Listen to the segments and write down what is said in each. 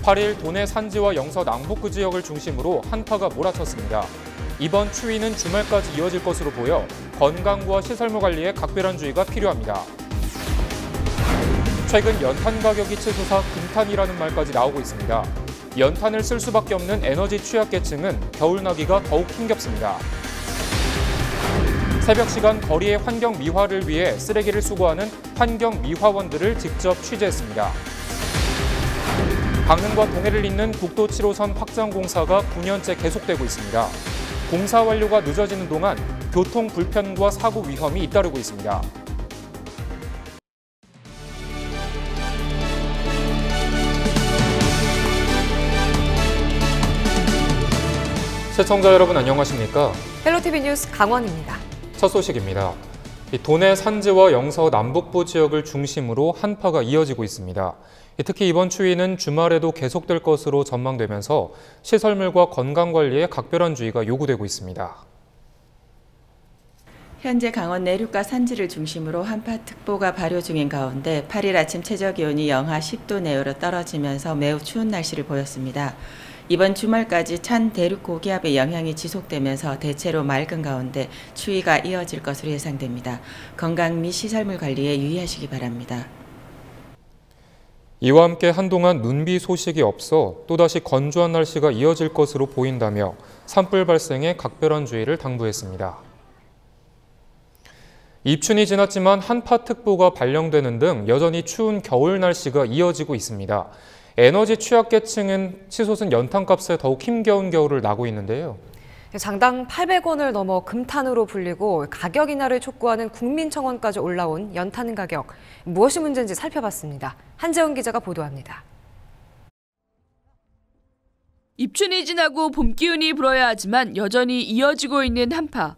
8일 도내 산지와 영서 남북부 지역을 중심으로 한파가 몰아쳤습니다. 이번 추위는 주말까지 이어질 것으로 보여 건강과 시설물 관리에 각별한 주의가 필요합니다. 최근 연탄 가격이 치솟아 금탄이라는 말까지 나오고 있습니다. 연탄을 쓸 수밖에 없는 에너지 취약계층은 겨울 나기가 더욱 힘겹습니다. 새벽 시간 거리의 환경 미화를 위해 쓰레기를 수거하는 환경 미화원들을 직접 취재했습니다. 강릉과 동해를 잇는 국도 7호선 확장 공사가 9년째 계속되고 있습니다. 공사 완료가 늦어지는 동안 교통 불편과 사고 위험이 잇따르고 있습니다. 시청자 여러분 안녕하십니까? 헬로티비 뉴스 강원입니다. 첫 소식입니다. 도내 산지와 영서 남북부 지역을 중심으로 한파가 이어지고 있습니다. 특히 이번 추위는 주말에도 계속될 것으로 전망되면서 시설물과 건강관리에 각별한 주의가 요구되고 있습니다. 현재 강원 내륙과 산지를 중심으로 한파특보가 발효 중인 가운데 8일 아침 최저기온이 영하 10도 내외로 떨어지면서 매우 추운 날씨를 보였습니다. 이번 주말까지 찬 대륙 고기압의 영향이 지속되면서 대체로 맑은 가운데 추위가 이어질 것으로 예상됩니다. 건강 및 시설물 관리에 유의하시기 바랍니다. 이와 함께 한동안 눈비 소식이 없어 또다시 건조한 날씨가 이어질 것으로 보인다며 산불 발생에 각별한 주의를 당부했습니다. 입춘이 지났지만 한파특보가 발령되는 등 여전히 추운 겨울 날씨가 이어지고 있습니다. 에너지 취약계층은 치솟은 연탄값에 더욱 힘겨운 겨울을 나고 있는데요. 장당 800원을 넘어 금탄으로 불리고 가격 인하를 촉구하는 국민청원까지 올라온 연탄 가격. 무엇이 문제인지 살펴봤습니다. 한재훈 기자가 보도합니다. 입춘이 지나고 봄 기운이 불어야 하지만 여전히 이어지고 있는 한파.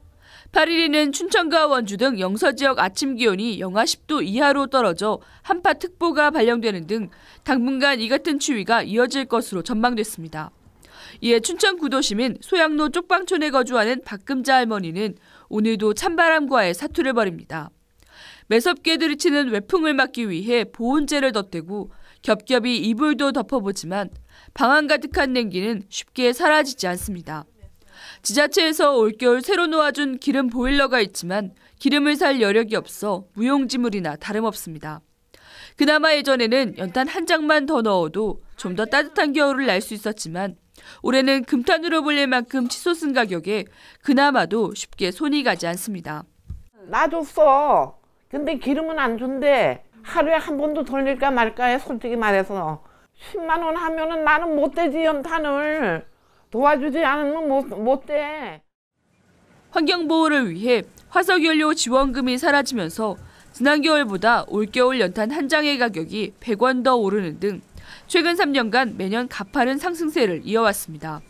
8일에는 춘천과 원주 등 영서 지역 아침 기온이 영하 10도 이하로 떨어져 한파특보가 발령되는 등 당분간 이 같은 추위가 이어질 것으로 전망됐습니다. 이에 춘천 구도시민 소양로 쪽방촌에 거주하는 박금자 할머니는 오늘도 찬바람과의 사투를 벌입니다. 매섭게 들이치는 외풍을 막기 위해 보온재를 덧대고 겹겹이 이불도 덮어보지만 방안 가득한 냉기는 쉽게 사라지지 않습니다. 지자체에서 올겨울 새로 놓아준 기름 보일러가 있지만 기름을 살 여력이 없어 무용지물이나 다름없습니다. 그나마 예전에는 연탄 한 장만 더 넣어도 좀 더 따뜻한 겨울을 날 수 있었지만 올해는 금탄으로 불릴 만큼 치솟은 가격에 그나마도 쉽게 손이 가지 않습니다. 놔줬어. 근데 기름은 안 준대. 하루에 한 번도 돌릴까 말까 해 솔직히 말해서. 10만 원 하면은 나는 못 되지 연탄을. 도와주지 않으면 못 돼. 환경보호를 위해 화석연료 지원금이 사라지면서 지난 겨울보다 올겨울 연탄 한 장의 가격이 100원 더 오르는 등 최근 3년간 매년 가파른 상승세를 이어왔습니다.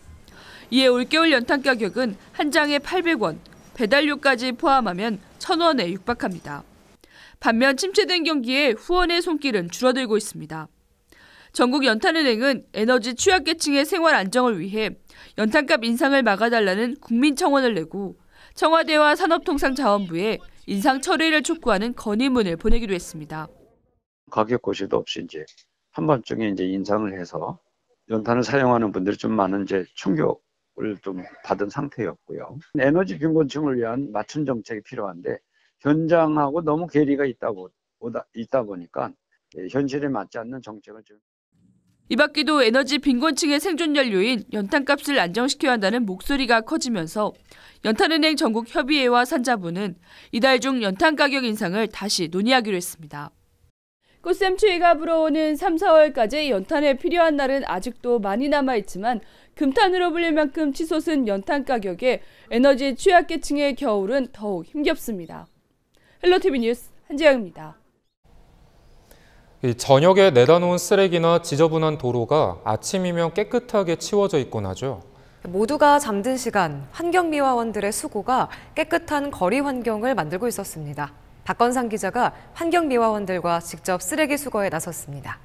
이에 올겨울 연탄 가격은 한 장에 800원, 배달료까지 포함하면 1,000원에 육박합니다. 반면 침체된 경기에 후원의 손길은 줄어들고 있습니다. 전국 연탄은행은 에너지 취약계층의 생활 안정을 위해 연탄값 인상을 막아달라는 국민청원을 내고 청와대와 산업통상자원부에 인상 처리를 촉구하는 건의문을 보내기로 했습니다. 가격 고시도 없이 이제 한밤중에 이제 인상을 해서 연탄을 사용하는 분들이 좀 많은 이제 충격을 좀 받은 상태였고요. 에너지 빈곤층을 위한 맞춤 정책이 필요한데 현장하고 너무 괴리가 있다 보니까 현실에 맞지 않는 정책을 좀. 이 밖에도 에너지 빈곤층의 생존 연료인 연탄값을 안정시켜야 한다는 목소리가 커지면서 연탄은행 전국협의회와 산자부는 이달 중 연탄 가격 인상을 다시 논의하기로 했습니다. 꽃샘 추위가 불어오는 3, 4월까지 연탄에 필요한 날은 아직도 많이 남아있지만 금탄으로 불릴 만큼 치솟은 연탄 가격에 에너지 취약계층의 겨울은 더욱 힘겹습니다. 헬로티비 뉴스 한재영입니다. 저녁에 내다 놓은 쓰레기나 지저분한 도로가 아침이면 깨끗하게 치워져 있곤 하죠. 모두가 잠든 시간, 환경미화원들의 수고가 깨끗한 거리 환경을 만들고 있었습니다. 박건상 기자가 환경미화원들과 직접 쓰레기 수거에 나섰습니다.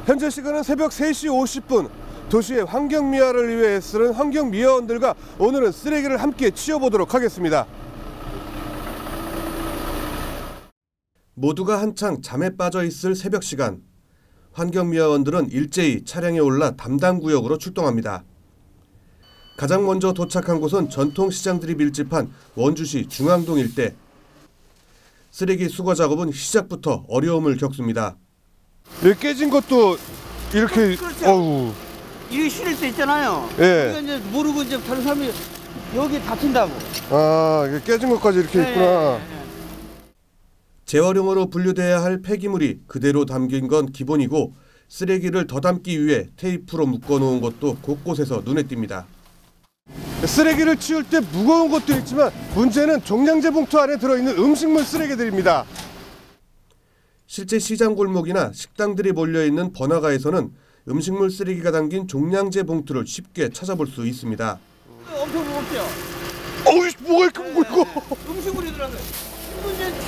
현재 시간은 새벽 3시 50분. 도시의 환경미화를 위해 애쓰는 환경미화원들과 오늘은 쓰레기를 함께 치워보도록 하겠습니다. 모두가 한창 잠에 빠져 있을 새벽 시간. 환경미화원들은 일제히 차량에 올라 담당 구역으로 출동합니다. 가장 먼저 도착한 곳은 전통시장들이 밀집한 원주시 중앙동 일대. 쓰레기 수거 작업은 시작부터 어려움을 겪습니다. 여기 깨진 것도 이렇게 그렇죠. 이게 실을 수 있잖아요. 예. 이거 이제 모르고 이제 다른 사람이 여기 다친다고. 아, 이게 깨진 것까지 이렇게 있구나. 재활용으로 분류돼야 할 폐기물이 그대로 담긴 건 기본이고 쓰레기를 더 담기 위해 테이프로 묶어놓은 것도 곳곳에서 눈에 띕니다. 쓰레기를 치울 때 무거운 것도 있지만 문제는 종량제 봉투 안에 들어있는 음식물 쓰레기들입니다. 실제 시장 골목이나 식당들이 몰려있는 번화가에서는 음식물 쓰레기가 담긴 종량제 봉투를 쉽게 찾아볼 수 있습니다. 엄청 무겁죠? 어이, 뭐가 이렇게 무거워? 음식물이 들어가요.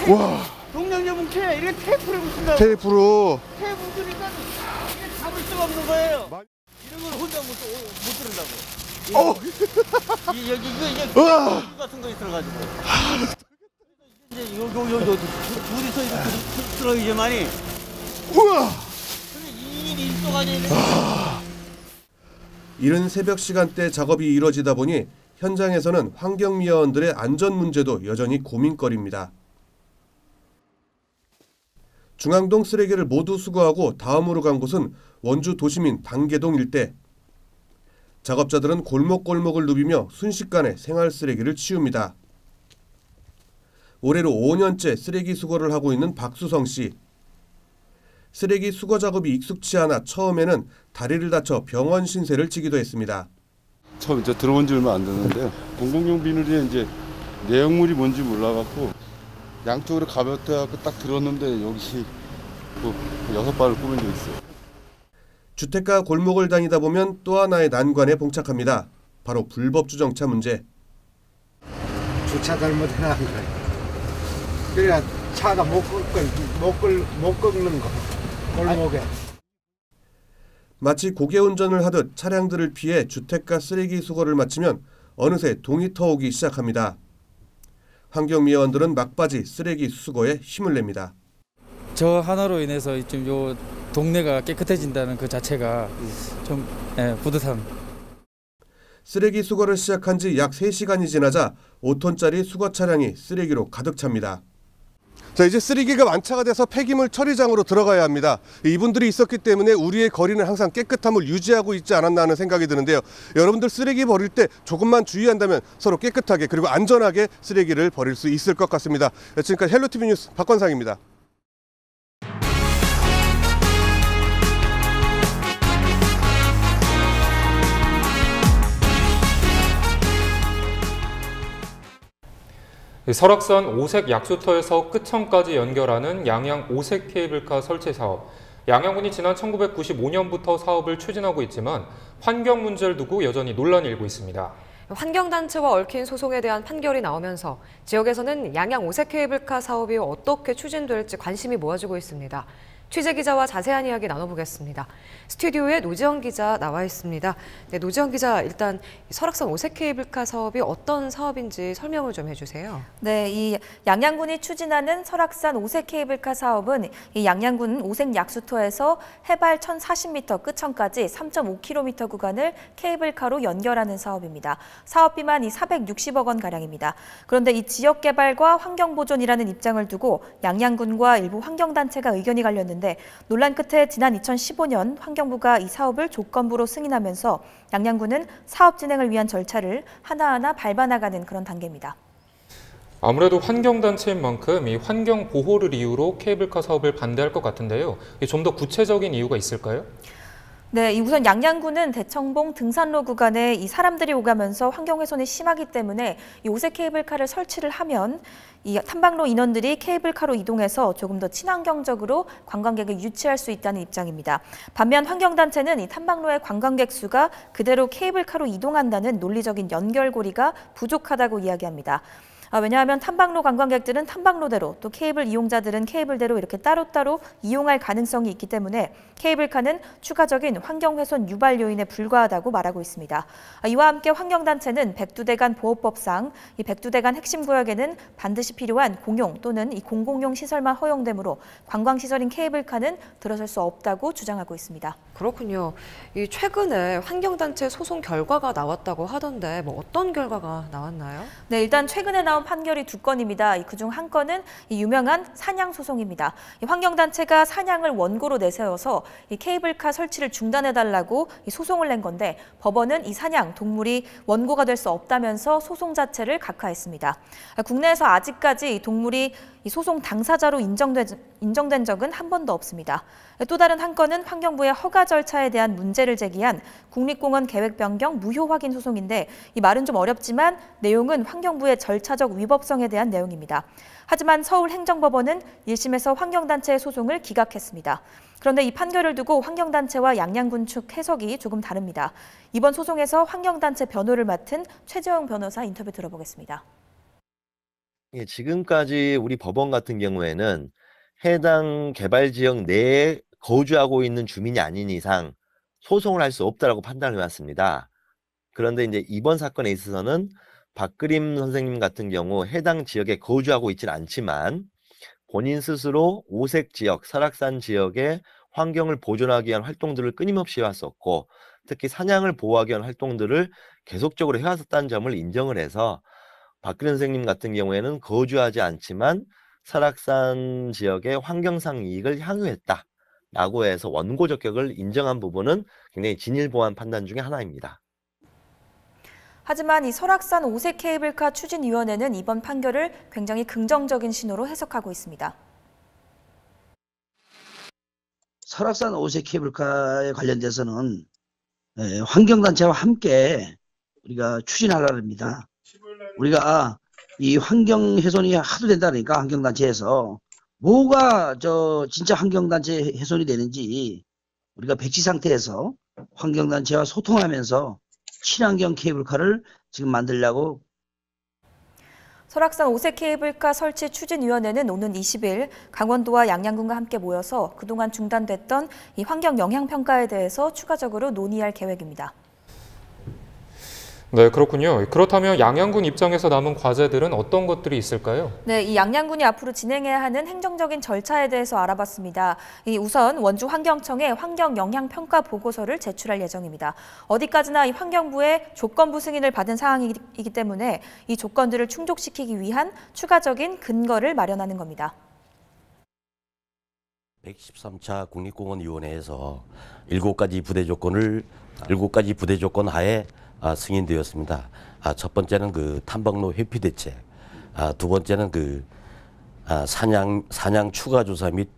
이거 와. 종량제 봉투에 이게 테이프를 붙인다고. 테이프로. 테이프 붙으니까 이게 잡을 수가 없는 거예요. 이런 걸 혼자 못 들은다고. 이게 우와. 같은 거 있어가지고. 이제 요 둘이서 이렇게 들어이지만이. 우와. 근데 이 또가지. 이른 새벽 시간대 작업이 이뤄지다 보니 현장에서는 환경미화원들의 안전 문제도 여전히 고민거리입니다. 중앙동 쓰레기를 모두 수거하고 다음으로 간 곳은 원주 도심인 단계동 일대. 작업자들은 골목골목을 누비며 순식간에 생활 쓰레기를 치웁니다. 올해로 5년째 쓰레기 수거를 하고 있는 박수성 씨. 쓰레기 수거 작업이 익숙치 않아 처음에는 다리를 다쳐 병원 신세를 지기도 했습니다. 처음 이제 들어본 지 얼마 안 됐는데 공공용 비닐이 이제 내용물이 뭔지 몰라갖고 양쪽으로 가볍다고 딱 들었는데 여기 뭐 6발을 꼽은 적 있어요. 주택가 골목을 다니다 보면 또 하나의 난관에 봉착합니다. 바로 불법 주정차 문제. 주차 잘못해놓은 거예요. 그래야 차가 못 꺾는 거, 골목에. 마치 고개운전을 하듯 차량들을 피해 주택가 쓰레기 수거를 마치면 어느새 동이 터오기 시작합니다. 환경미화원들은 막바지 쓰레기 수거에 힘을 냅니다. 저 하나로 인해서 좀 요 동네가 깨끗해진다는 그 자체가 좀 뿌듯함. 쓰레기 수거를 시작한 지 약 3시간이 지나자 5톤짜리 수거 차량이 쓰레기로 가득 찹니다. 자, 이제 쓰레기가 완차가 돼서 폐기물 처리장으로 들어가야 합니다. 이분들이 있었기 때문에 우리의 거리는 항상 깨끗함을 유지하고 있지 않았나 하는 생각이 드는데요. 여러분들 쓰레기 버릴 때 조금만 주의한다면 서로 깨끗하게 그리고 안전하게 쓰레기를 버릴 수 있을 것 같습니다. 지금까지 헬로티비 뉴스 박건상입니다. 설악산 오색 약수터에서 끝천까지 연결하는 양양 오색 케이블카 설치 사업. 양양군이 지난 1995년부터 사업을 추진하고 있지만 환경 문제를 두고 여전히 논란이 일고 있습니다. 환경단체와 얽힌 소송에 대한 판결이 나오면서 지역에서는 양양 오색 케이블카 사업이 어떻게 추진될지 관심이 모아지고 있습니다. 취재기자와 자세한 이야기 나눠보겠습니다. 스튜디오에 노지영 기자 나와 있습니다. 네, 노지영 기자, 일단 설악산 오색 케이블카 사업이 어떤 사업인지 설명을 좀 해주세요. 네, 이 양양군이 추진하는 설악산 오색 케이블카 사업은 이 양양군 오색 약수터에서 해발 1,040m 끝천까지 3.5km 구간을 케이블카로 연결하는 사업입니다. 사업비만 460억 원 가량입니다. 그런데 이 지역 개발과 환경 보존이라는 입장을 두고 양양군과 일부 환경단체가 의견이 갈렸는데 논란 끝에 지난 2015년 환경부가 이 사업을 조건부로 승인하면서 양양군은 사업 진행을 위한 절차를 하나하나 밟아나가는 그런 단계입니다. 아무래도 환경단체인 만큼 이 환경 보호를 이유로 케이블카 사업을 반대할 것 같은데요. 좀 더 구체적인 이유가 있을까요? 네, 우선 양양군은 대청봉 등산로 구간에 이 사람들이 오가면서 환경훼손이 심하기 때문에 이 오색 케이블카를 설치를 하면 이 탐방로 인원들이 케이블카로 이동해서 조금 더 친환경적으로 관광객을 유치할 수 있다는 입장입니다. 반면 환경단체는 이 탐방로의 관광객 수가 그대로 케이블카로 이동한다는 논리적인 연결고리가 부족하다고 이야기합니다. 왜냐하면 탐방로 관광객들은 탐방로대로 또 케이블 이용자들은 케이블대로 이렇게 따로따로 이용할 가능성이 있기 때문에 케이블카는 추가적인 환경훼손 유발 요인에 불과하다고 말하고 있습니다. 이와 함께 환경단체는 백두대간 보호법상 이 백두대간 핵심 구역에는 반드시 필요한 공용 또는 이 공공용 시설만 허용되므로 관광시설인 케이블카는 들어설 수 없다고 주장하고 있습니다. 그렇군요. 이 최근에 환경단체 소송 결과가 나왔다고 하던데 뭐 어떤 결과가 나왔나요? 네, 일단 최근에 나온 판결이 2건입니다. 그중 한 건은 이 유명한 사냥 소송입니다. 이 환경단체가 사냥을 원고로 내세워서 이 케이블카 설치를 중단해달라고 이 소송을 낸 건데 법원은 이 사냥 동물이 원고가 될 수 없다면서 소송 자체를 각하했습니다. 국내에서 아직까지 이 동물이 이 소송 당사자로 인정된 적은 한 번도 없습니다. 또 다른 한 건은 환경부의 허가 절차에 대한 문제를 제기한 국립공원 계획 변경 무효 확인 소송인데 이 말은 좀 어렵지만 내용은 환경부의 절차적 위법성에 대한 내용입니다. 하지만 서울행정법원은 1심에서 환경단체의 소송을 기각했습니다. 그런데 이 판결을 두고 환경단체와 양양군 측 해석이 조금 다릅니다. 이번 소송에서 환경단체 변호를 맡은 최재형 변호사 인터뷰 들어보겠습니다. 예, 지금까지 우리 법원 같은 경우에는 해당 개발지역 내에 거주하고 있는 주민이 아닌 이상 소송을 할 수 없다라고 판단을 해왔습니다. 그런데 이제 이번 사건에 있어서는 박그림 선생님 같은 경우 해당 지역에 거주하고 있지는 않지만 본인 스스로 오색 지역, 설악산 지역의 환경을 보존하기 위한 활동들을 끊임없이 해왔었고 특히 사냥을 보호하기 위한 활동들을 계속적으로 해왔었다는 점을 인정을 해서 박그림 선생님 같은 경우에는 거주하지 않지만 설악산 지역의 환경상 이익을 향유했다라고 해서 원고 적격을 인정한 부분은 굉장히 진일보한 판단 중에 하나입니다. 하지만 이 설악산 오색 케이블카 추진위원회는 이번 판결을 굉장히 긍정적인 신호로 해석하고 있습니다. 설악산 오색 케이블카에 관련돼서는 환경단체와 함께 우리가 추진하려고 합니다. 우리가 이 환경 훼손이 하도 된다니까 환경단체에서 뭐가 진짜 환경단체 훼손이 되는지 우리가 백지 상태에서 환경단체와 소통하면서 친환경 케이블카를 지금 만들려고. 설악산 오색 케이블카 설치 추진위원회는 오는 20일 강원도와 양양군과 함께 모여서 그동안 중단됐던 이 환경 영향 평가에 대해서 추가적으로 논의할 계획입니다. 네, 그렇군요. 그렇다면 양양군 입장에서 남은 과제들은 어떤 것들이 있을까요? 네, 이 양양군이 앞으로 진행해야 하는 행정적인 절차에 대해서 알아봤습니다. 우선 원주 환경청에 환경 영향 평가 보고서를 제출할 예정입니다. 어디까지나 이 환경부의 조건부 승인을 받은 상황이기 때문에 이 조건들을 충족시키기 위한 추가적인 근거를 마련하는 겁니다. 113차 국립공원위원회에서 7가지 부대 조건 하에 승인되었습니다. 첫 번째는 그 탐방로 회피 대책, 두 번째는 그 사냥 추가 조사 및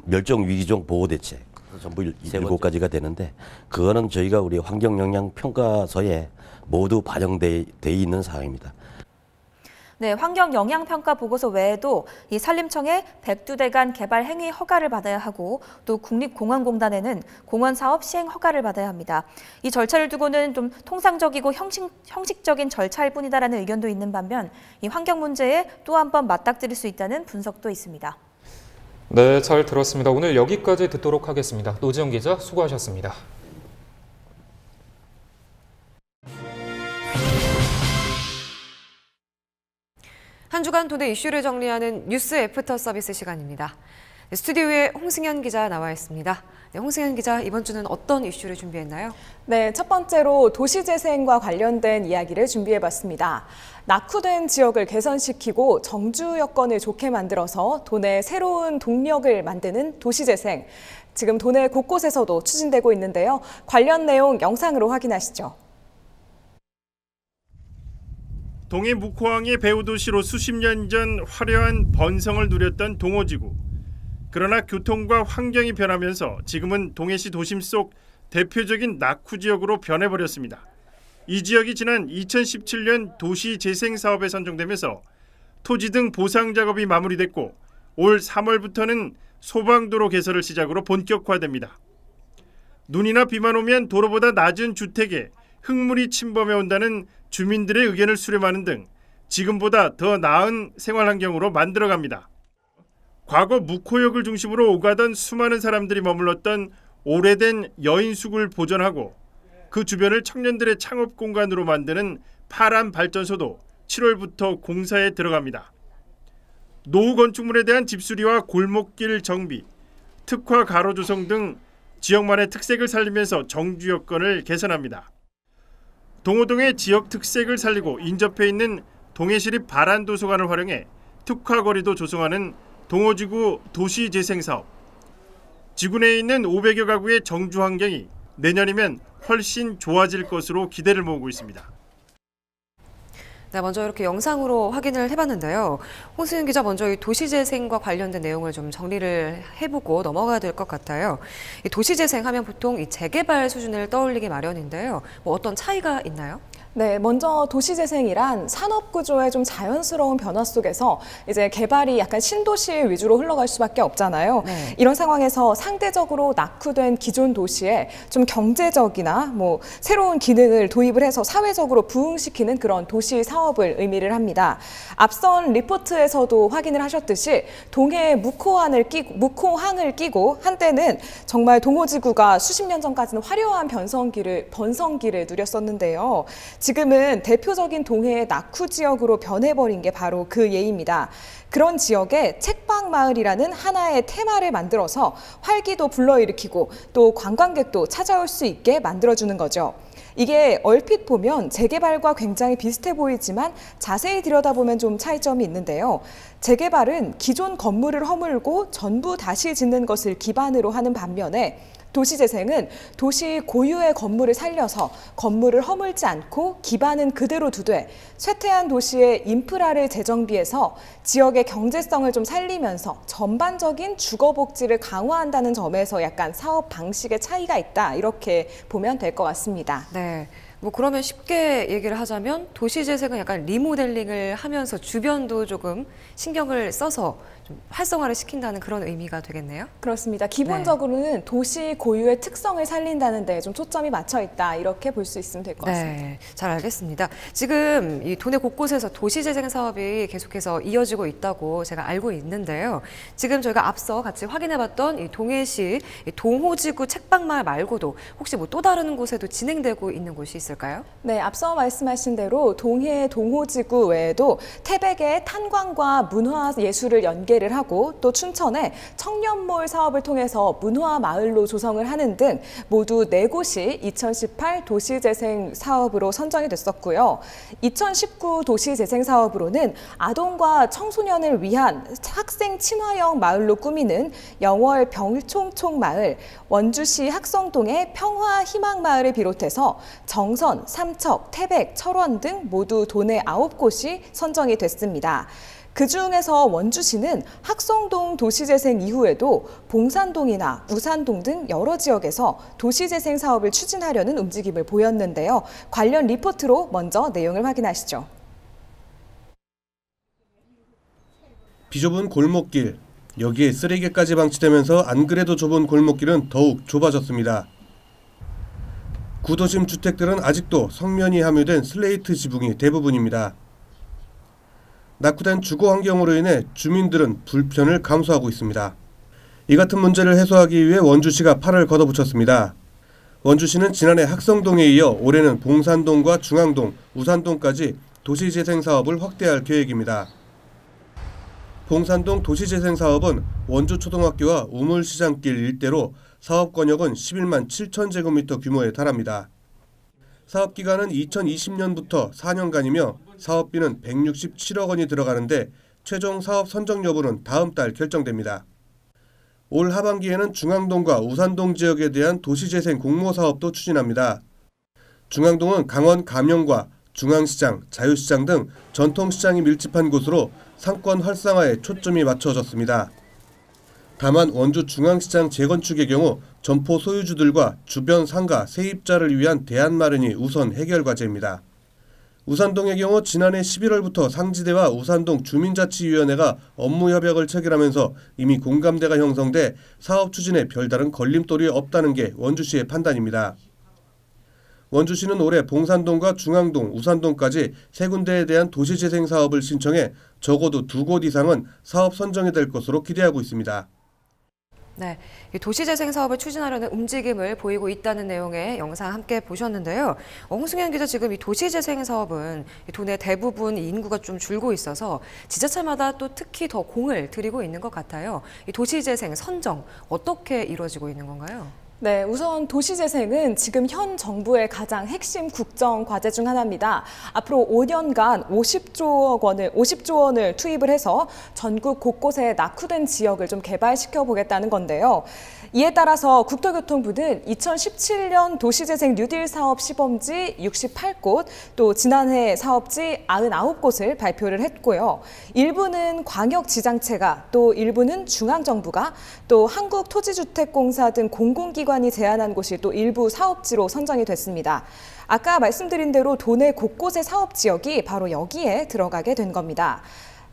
멸종 위기종 보호 대책, 전부 7가지가 되는데 그거는 저희가 우리 환경 영향 평가서에 모두 반영돼 있는 사항입니다. 네, 환경 영향 평가 보고서 외에도 이 산림청에 백두대간 개발 행위 허가를 받아야 하고 또 국립공원공단에는 공원 사업 시행 허가를 받아야 합니다. 이 절차를 두고는 좀 통상적이고 형식적인 절차일 뿐이다라는 의견도 있는 반면 이 환경 문제에 또 한 번 맞닥뜨릴 수 있다는 분석도 있습니다. 네, 잘 들었습니다. 오늘 여기까지 듣도록 하겠습니다. 노지영 기자 수고하셨습니다. 한 주간 도내 이슈를 정리하는 뉴스 애프터 서비스 시간입니다. 스튜디오에 홍승현 기자 나와 있습니다. 네, 홍승현 기자, 이번 주는 어떤 이슈를 준비했나요? 네, 첫 번째로 도시재생과 관련된 이야기를 준비해봤습니다. 낙후된 지역을 개선시키고 정주 여건을 좋게 만들어서 도내 새로운 동력을 만드는 도시재생. 지금 도내 곳곳에서도 추진되고 있는데요. 관련 내용 영상으로 확인하시죠. 동해 묵호항의 배후도시로 수십 년 전 화려한 번성을 누렸던 동호지구. 그러나 교통과 환경이 변하면서 지금은 동해시 도심 속 대표적인 낙후지역으로 변해버렸습니다. 이 지역이 지난 2017년 도시재생사업에 선정되면서 토지 등 보상 작업이 마무리됐고 올 3월부터는 소방도로 개설을 시작으로 본격화됩니다. 눈이나 비만 오면 도로보다 낮은 주택에 흙물이 침범해 온다는 주민들의 의견을 수렴하는 등 지금보다 더 나은 생활 환경으로 만들어갑니다. 과거 묵호역을 중심으로 오가던 수많은 사람들이 머물렀던 오래된 여인숙을 보존하고 그 주변을 청년들의 창업 공간으로 만드는 파란 발전소도 7월부터 공사에 들어갑니다. 노후 건축물에 대한 집수리와 골목길 정비, 특화 가로 조성 등 지역만의 특색을 살리면서 정주 여건을 개선합니다. 동호동의 지역 특색을 살리고 인접해 있는 동해시립 바란도서관을 활용해 특화거리도 조성하는 동호지구 도시재생사업. 지구 내에 있는 500여 가구의 정주 환경이 내년이면 훨씬 좋아질 것으로 기대를 모으고 있습니다. 네, 먼저 이렇게 영상으로 확인을 해봤는데요. 홍수윤 기자, 먼저 이 도시재생과 관련된 내용을 좀 정리를 해보고 넘어가야 될 것 같아요. 이 도시재생 하면 보통 이 재개발 수준을 떠올리기 마련인데요. 뭐 어떤 차이가 있나요? 네, 먼저 도시재생이란 산업구조의 좀 자연스러운 변화 속에서 이제 개발이 약간 신도시 위주로 흘러갈 수밖에 없잖아요. 네. 이런 상황에서 상대적으로 낙후된 기존 도시에 좀 경제적이나 뭐 새로운 기능을 도입을 해서 사회적으로 부흥시키는 그런 도시 사업을 의미를 합니다. 앞선 리포트에서도 확인을 하셨듯이 동해에 묵호항을 끼고 한때는 정말 동호지구가 수십 년 전까지는 화려한 번성기를 누렸었는데요. 지금은 대표적인 동해의 낙후 지역으로 변해버린 게 바로 그 예입니다. 그런 지역에 책방마을이라는 하나의 테마를 만들어서 활기도 불러일으키고 또 관광객도 찾아올 수 있게 만들어주는 거죠. 이게 얼핏 보면 재개발과 굉장히 비슷해 보이지만 자세히 들여다보면 좀 차이점이 있는데요. 재개발은 기존 건물을 허물고 전부 다시 짓는 것을 기반으로 하는 반면에 도시재생은 도시 고유의 건물을 살려서 건물을 허물지 않고 기반은 그대로 두되 쇠퇴한 도시의 인프라를 재정비해서 지역의 경제성을 좀 살리면서 전반적인 주거복지를 강화한다는 점에서 약간 사업 방식의 차이가 있다, 이렇게 보면 될 것 같습니다. 네. 뭐 그러면 쉽게 얘기를 하자면 도시재생은 약간 리모델링을 하면서 주변도 조금 신경을 써서 좀 활성화를 시킨다는 그런 의미가 되겠네요. 그렇습니다. 기본적으로는 도시 고유의 특성을 살린다는 데 좀 초점이 맞춰 있다, 이렇게 볼 수 있으면 될 것 같습니다. 네, 잘 알겠습니다. 지금 이 도내 곳곳에서 도시재생 사업이 계속해서 이어지고 있다고 제가 알고 있는데요. 지금 저희가 앞서 같이 확인해봤던 이 동해시 동호지구 책방마을 말고도 혹시 뭐 또 다른 곳에도 진행되고 있는 곳이 있을까요? 네, 앞서 말씀하신 대로 동해 동호지구 외에도 태백의 탄광과 문화 예술을 연계를 하고 또 춘천에 청년몰 사업을 통해서 문화 마을로 조성을 하는 등 모두 4곳이 2018 도시재생 사업으로 선정이 됐었고요. 2019 도시재생 사업으로는 아동과 청소년을 위한 학생 친화형 마을로 꾸미는 영월 병총총 마을, 원주시 학성동의 평화희망마을을 비롯해서 정선, 삼척, 태백, 철원 등 모두 도내 9곳이 선정이 됐습니다. 그중에서 원주시는 학성동 도시재생 이후에도 봉산동이나 우산동 등 여러 지역에서 도시재생 사업을 추진하려는 움직임을 보였는데요. 관련 리포트로 먼저 내용을 확인하시죠. 비좁은 골목길, 여기에 쓰레기까지 방치되면서 안 그래도 좁은 골목길은 더욱 좁아졌습니다. 구도심 주택들은 아직도 성면이 함유된 슬레이트 지붕이 대부분입니다. 낙후된 주거 환경으로 인해 주민들은 불편을 감수하고 있습니다. 이 같은 문제를 해소하기 위해 원주시가 팔을 걷어붙였습니다. 원주시는 지난해 학성동에 이어 올해는 봉산동과 중앙동, 우산동까지 도시재생 사업을 확대할 계획입니다. 봉산동 도시재생 사업은 원주초등학교와 우물시장길 일대로 사업 권역은 11만 7천 제곱미터 규모에 달합니다. 사업 기간은 2020년부터 4년간이며 사업비는 167억 원이 들어가는데 최종 사업 선정 여부는 다음 달 결정됩니다. 올 하반기에는 중앙동과 우산동 지역에 대한 도시재생 공모 사업도 추진합니다. 중앙동은 강원 감영과 중앙시장, 자유시장 등 전통시장이 밀집한 곳으로 상권 활성화에 초점이 맞춰졌습니다. 다만 원주 중앙시장 재건축의 경우 점포 소유주들과 주변 상가, 세입자를 위한 대안 마련이 우선 해결 과제입니다. 우산동의 경우 지난해 11월부터 상지대와 우산동 주민자치위원회가 업무 협약을 체결하면서 이미 공감대가 형성돼 사업 추진에 별다른 걸림돌이 없다는 게 원주시의 판단입니다. 원주시는 올해 봉산동과 중앙동, 우산동까지 3군데에 대한 도시재생 사업을 신청해 적어도 2곳 이상은 사업 선정이 될 것으로 기대하고 있습니다. 네, 도시재생 사업을 추진하려는 움직임을 보이고 있다는 내용의 영상 함께 보셨는데요. 홍승현 기자, 지금 이 도시재생 사업은 도내 대부분 인구가 좀 줄고 있어서 지자체마다 또 특히 더 공을 들이고 있는 것 같아요. 이 도시재생 선정 어떻게 이루어지고 있는 건가요? 네, 우선 도시재생은 지금 현 정부의 가장 핵심 국정 과제 중 하나입니다. 앞으로 5년간 50조 원을 투입을 해서 전국 곳곳에 낙후된 지역을 좀 개발시켜 보겠다는 건데요. 이에 따라서 국토교통부는 2017년 도시재생 뉴딜 사업 시범지 68곳, 또 지난해 사업지 99곳을 발표를 했고요. 일부는 광역지자체가, 또 일부는 중앙정부가, 또 한국토지주택공사 등 공공기관이 제안한 곳이 또 일부 사업지로 선정이 됐습니다. 아까 말씀드린 대로 도내 곳곳의 사업지역이 바로 여기에 들어가게 된 겁니다.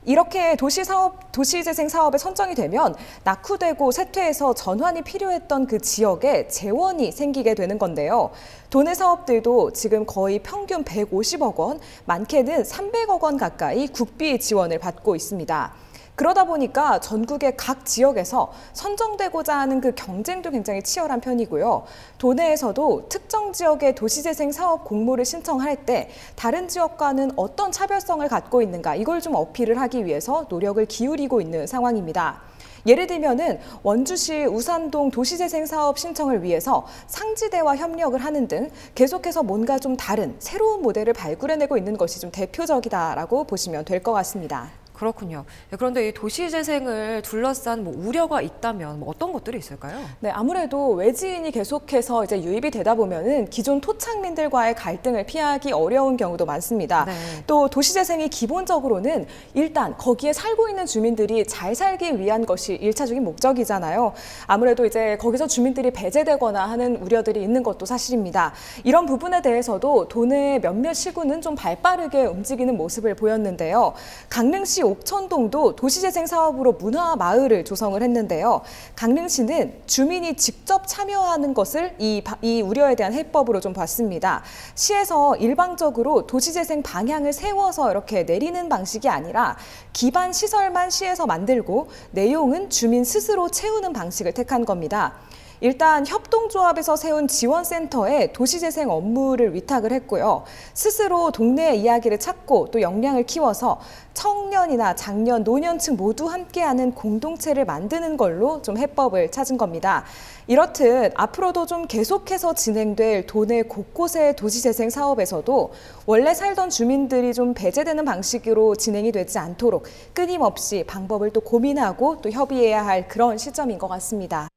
이렇게 도시재생 사업에 선정이 되면 낙후되고 쇠퇴해서 전환이 필요했던 그 지역에 재원이 생기게 되는 건데요. 도내 사업들도 지금 거의 평균 150억 원, 많게는 300억 원 가까이 국비 지원을 받고 있습니다. 그러다 보니까 전국의 각 지역에서 선정되고자 하는 그 경쟁도 굉장히 치열한 편이고요. 도내에서도 특정 지역의 도시재생 사업 공모를 신청할 때 다른 지역과는 어떤 차별성을 갖고 있는가, 이걸 좀 어필을 하기 위해서 노력을 기울이고 있는 상황입니다. 예를 들면은 원주시 우산동 도시재생 사업 신청을 위해서 상지대와 협력을 하는 등 계속해서 뭔가 좀 다른 새로운 모델을 발굴해내고 있는 것이 좀 대표적이다라고 보시면 될 것 같습니다. 그렇군요. 그런데 이 도시재생을 둘러싼 우려가 있다면 어떤 것들이 있을까요? 네, 아무래도 외지인이 계속해서 이제 유입이 되다 보면은 기존 토착민들과의 갈등을 피하기 어려운 경우도 많습니다. 네. 또 도시재생이 기본적으로는 일단 거기에 살고 있는 주민들이 잘 살기 위한 것이 1차적인 목적이잖아요. 아무래도 이제 거기서 주민들이 배제되거나 하는 우려들이 있는 것도 사실입니다. 이런 부분에 대해서도 도내 몇몇 시군은 좀 발빠르게 움직이는 모습을 보였는데요. 강릉시 옥천동도 도시재생 사업으로 문화마을을 조성을 했는데요. 강릉시는 주민이 직접 참여하는 것을 이 우려에 대한 해법으로 좀 봤습니다. 시에서 일방적으로 도시재생 방향을 세워서 이렇게 내리는 방식이 아니라 기반 시설만 시에서 만들고 내용은 주민 스스로 채우는 방식을 택한 겁니다. 일단 협동조합에서 세운 지원센터에 도시재생 업무를 위탁을 했고요. 스스로 동네의 이야기를 찾고 또 역량을 키워서 청년이나 장년, 노년층 모두 함께하는 공동체를 만드는 걸로 좀 해법을 찾은 겁니다. 이렇듯 앞으로도 좀 계속해서 진행될 도내 곳곳의 도시재생 사업에서도 원래 살던 주민들이 좀 배제되는 방식으로 진행이 되지 않도록 끊임없이 방법을 또 고민하고 또 협의해야 할 그런 시점인 것 같습니다.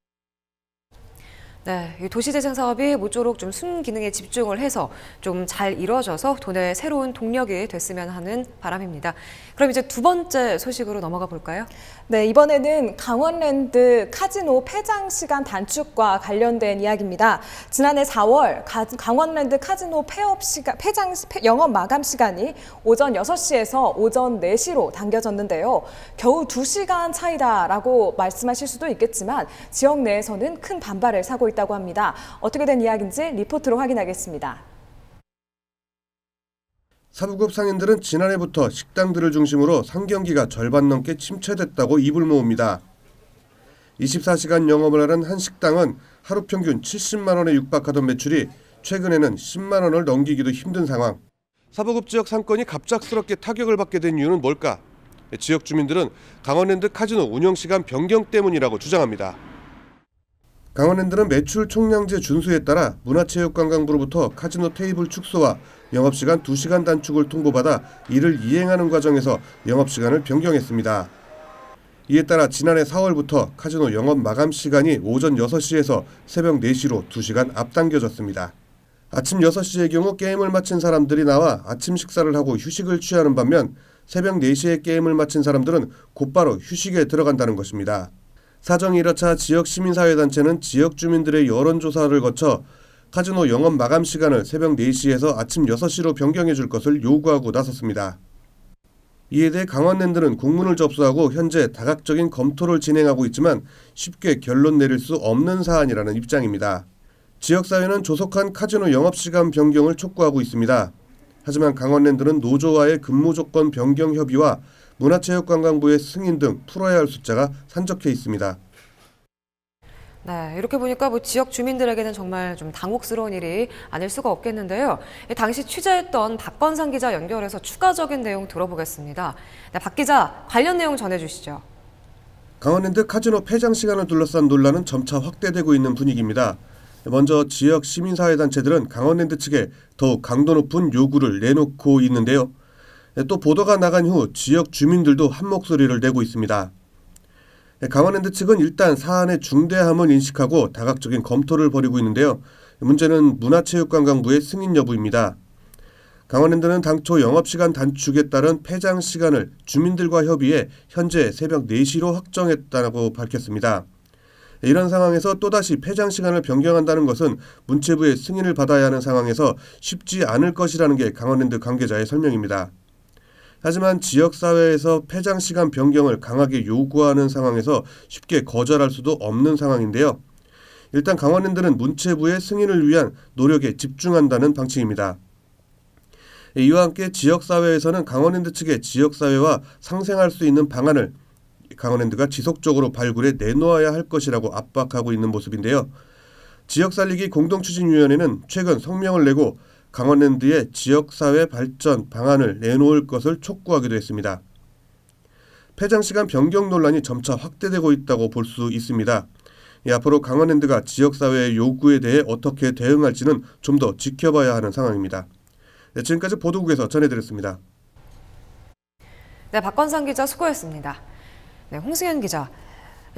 네, 이 도시재생 사업이 모쪼록 좀 순기능에 집중을 해서 좀 잘 이루어져서 도내의 새로운 동력이 됐으면 하는 바람입니다. 그럼 이제 두 번째 소식으로 넘어가 볼까요? 네, 이번에는 강원랜드 카지노 폐장 시간 단축과 관련된 이야기입니다. 지난해 4월 강원랜드 카지노 영업 마감 시간이 오전 6시에서 오전 4시로 당겨졌는데요. 겨우 2시간 차이다라고 말씀하실 수도 있겠지만 지역 내에서는 큰 반발을 사고 있다고 합니다. 어떻게 된 이야기인지 리포트로 확인하겠습니다. 사부급 상인들은 지난해부터 식당들을 중심으로 상경기가 절반 넘게 침체됐다고 입을 모읍니다. 24시간 영업을 하는 한 식당은 하루 평균 70만 원에 육박하던 매출이 최근에는 10만 원을 넘기기도 힘든 상황. 사부급 지역 상권이 갑작스럽게 타격을 받게 된 이유는 뭘까? 지역 주민들은 강원랜드 카지노 운영시간 변경 때문이라고 주장합니다. 강원랜드는 매출 총량제 준수에 따라 문화체육관광부로부터 카지노 테이블 축소와 영업시간 2시간 단축을 통보받아 이를 이행하는 과정에서 영업시간을 변경했습니다. 이에 따라 지난해 4월부터 카지노 영업 마감 시간이 오전 6시에서 새벽 4시로 2시간 앞당겨졌습니다. 아침 6시의 경우 게임을 마친 사람들이 나와 아침 식사를 하고 휴식을 취하는 반면 새벽 4시에 게임을 마친 사람들은 곧바로 휴식에 들어간다는 것입니다. 사정이 이렇자 지역 시민사회단체는 지역 주민들의 여론조사를 거쳐 카지노 영업 마감 시간을 새벽 4시에서 아침 6시로 변경해 줄 것을 요구하고 나섰습니다. 이에 대해 강원랜드는 공문을 접수하고 현재 다각적인 검토를 진행하고 있지만 쉽게 결론 내릴 수 없는 사안이라는 입장입니다. 지역사회는 조속한 카지노 영업시간 변경을 촉구하고 있습니다. 하지만 강원랜드는 노조와의 근무 조건 변경 협의와 문화체육관광부의 승인 등 풀어야 할 숫자가 산적해 있습니다. 네, 이렇게 보니까 지역 주민들에게는 정말 좀 당혹스러운 일이 아닐 수가 없겠는데요. 당시 취재했던 박건상 기자 연결해서 추가적인 내용 들어보겠습니다. 네, 박 기자, 관련 내용 전해주시죠. 강원랜드 카지노 폐장 시간을 둘러싼 논란은 점차 확대되고 있는 분위기입니다. 먼저 지역 시민사회단체들은 강원랜드 측에 더욱 강도 높은 요구를 내놓고 있는데요. 또 보도가 나간 후 지역 주민들도 한 목소리를 내고 있습니다. 강원랜드 측은 일단 사안의 중대함을 인식하고 다각적인 검토를 벌이고 있는데요. 문제는 문화체육관광부의 승인 여부입니다. 강원랜드는 당초 영업시간 단축에 따른 폐장 시간을 주민들과 협의해 현재 새벽 4시로 확정했다고 밝혔습니다. 이런 상황에서 또다시 폐장 시간을 변경한다는 것은 문체부의 승인을 받아야 하는 상황에서 쉽지 않을 것이라는 게 강원랜드 관계자의 설명입니다. 하지만 지역사회에서 폐장 시간 변경을 강하게 요구하는 상황에서 쉽게 거절할 수도 없는 상황인데요. 일단 강원랜드는 문체부의 승인을 위한 노력에 집중한다는 방침입니다. 이와 함께 지역사회에서는 강원랜드 측의 지역사회와 상생할 수 있는 방안을 강원랜드가 지속적으로 발굴해 내놓아야 할 것이라고 압박하고 있는 모습인데요. 지역살리기 공동추진위원회는 최근 성명을 내고 강원랜드의 지역사회 발전 방안을 내놓을 것을 촉구하기도 했습니다. 폐장시간 변경 논란이 점차 확대되고 있다고 볼 수 있습니다. 앞으로 강원랜드가 지역사회의 요구에 대해 어떻게 대응할지는 좀 더 지켜봐야 하는 상황입니다. 네, 지금까지 보도국에서 전해드렸습니다. 네, 박건상 기자 수고했습니다. 네, 홍승현 기자.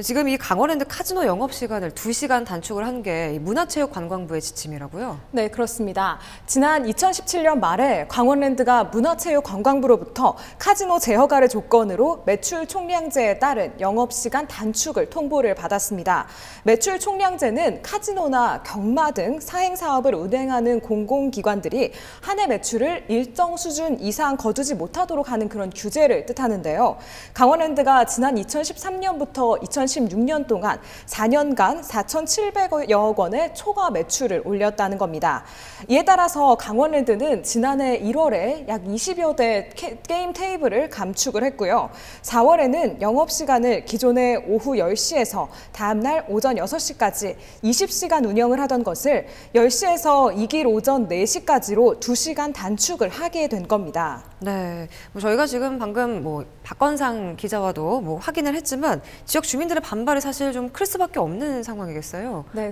지금 이 강원랜드 카지노 영업시간을 2시간 단축을 한 게 문화체육관광부의 지침이라고요? 네, 그렇습니다. 지난 2017년 말에 강원랜드가 문화체육관광부로부터 카지노 제허가를 조건으로 매출 총량제에 따른 영업시간 단축을 통보를 받았습니다. 매출 총량제는 카지노나 경마 등 사행사업을 운행하는 공공기관들이 한 해 매출을 일정 수준 이상 거두지 못하도록 하는 그런 규제를 뜻하는데요. 강원랜드가 지난 2013년부터 2016년 동안 4년간 4,700여 원의 초과 매출을 올렸다는 겁니다. 이에 따라서 강원랜드는 지난해 1월에 약 20여 대 게임 테이블을 감축을 했고요. 4월에는 영업시간을 기존의 오후 10시에서 다음날 오전 6시까지 20시간 운영을 하던 것을 10시에서 이길 오전 4시까지로 2시간 단축을 하게 된 겁니다. 네, 저희가 지금 방금 박건상 기자와도 확인을 했지만 지역 주민들의 반발이 사실 좀 클 수밖에 없는 상황이겠어요. 네.